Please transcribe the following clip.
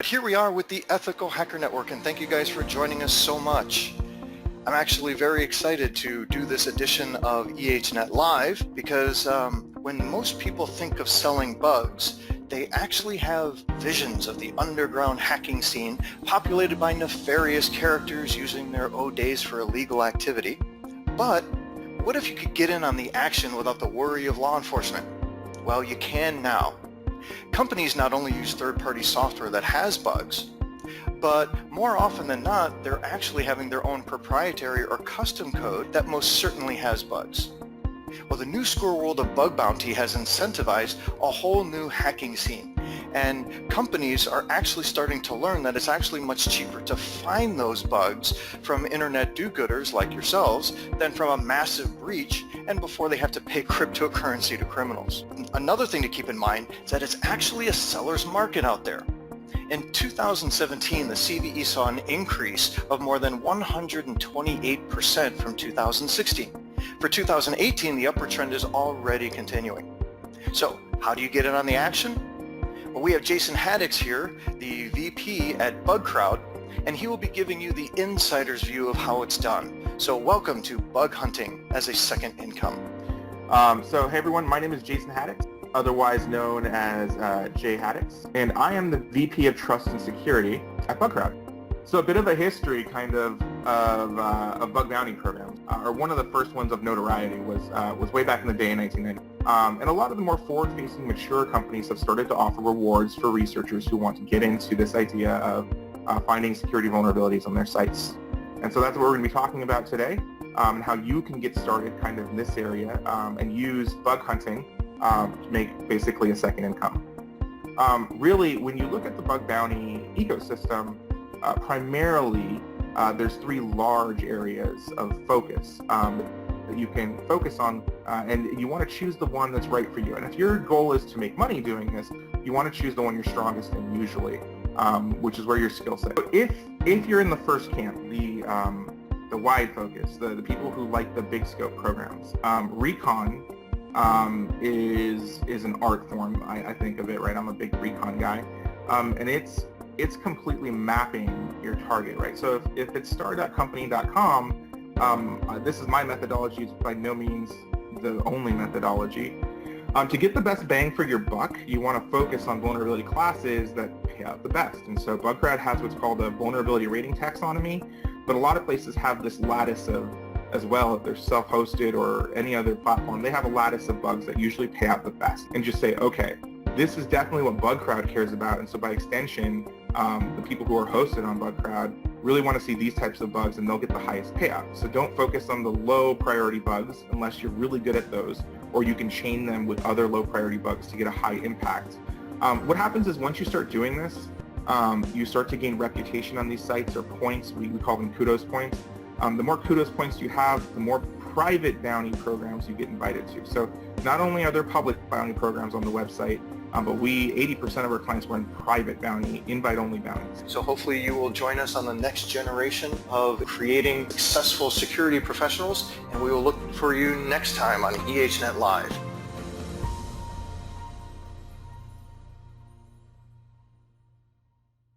Here we are with the Ethical Hacker Network, and thank you guys for joining us so much. I'm actually very excited to do this edition of EHNet Live because when most people think of selling bugs, they actually have visions of the underground hacking scene populated by nefarious characters using their days for illegal activity. But what if you could get in on the action without the worry of law enforcement? Well, you can now. Companies not only use third-party software that has bugs, but more often than not, they're actually having their own proprietary or custom code that most certainly has bugs. Well, the new school world of bug bounty has incentivized a whole new hacking scene, and companies are actually starting to learn that it's actually much cheaper to find those bugs from internet do-gooders like yourselves than from a massive breach and before they have to pay cryptocurrency to criminals. Another thing to keep in mind is that it's actually a seller's market out there. In 2017, the CVE saw an increase of more than 128% from 2016. For 2018, the upward trend is already continuing. So, how do you get in on the action? Well, we have Jason Haddix here, the VP at BugCrowd, and he will be giving you the insider's view of how it's done. So welcome to bug hunting as a second income. Hey everyone, my name is Jason Haddix, otherwise known as Jay Haddix, and I am the VP of Trust and Security at BugCrowd. So a bit of a history of bug bounty programs, or one of the first ones of notoriety was way back in the day in 1990. And a lot of the more forward-facing, mature companies have started to offer rewards for researchers who want to get into this idea of finding security vulnerabilities on their sites. And so that's what we're going to be talking about today, and how you can get started in this area and use bug hunting to make basically a second income. Really, when you look at the bug bounty ecosystem, primarily there's three large areas of focus that you can focus on, and you want to choose the one that's right for you. And if your goal is to make money doing this, you want to choose the one you're strongest in usually, which is where your skill set. But if you're in the first camp, the wide focus, the people who like the big scope programs, recon is an art form. I think of it, right? I'm a big recon guy, and it's completely mapping your target, right? So if it's star.company.com, this is my methodology. It's by no means the only methodology. To get the best bang for your buck, you want to focus on vulnerability classes that pay out the best. And so BugCrowd has what's called a vulnerability rating taxonomy, but a lot of places have this lattice of, as well, if they're self-hosted or any other platform, they have a lattice of bugs that usually pay out the best, and just say, okay, this is definitely what BugCrowd cares about, and so by extension, the people who are hosted on BugCrowd really want to see these types of bugs, and they'll get the highest payout. So don't focus on the low priority bugs unless you're really good at those, or you can chain them with other low priority bugs to get a high impact. What happens is once you start doing this, you start to gain reputation on these sites, or points. We call them kudos points. The more kudos points you have, the more private bounty programs you get invited to. So not only are there public bounty programs on the website, but 80% of our clients run private bounty, invite-only bounties. So hopefully you will join us on the next generation of creating successful security professionals, and we will look for you next time on EHNet Live.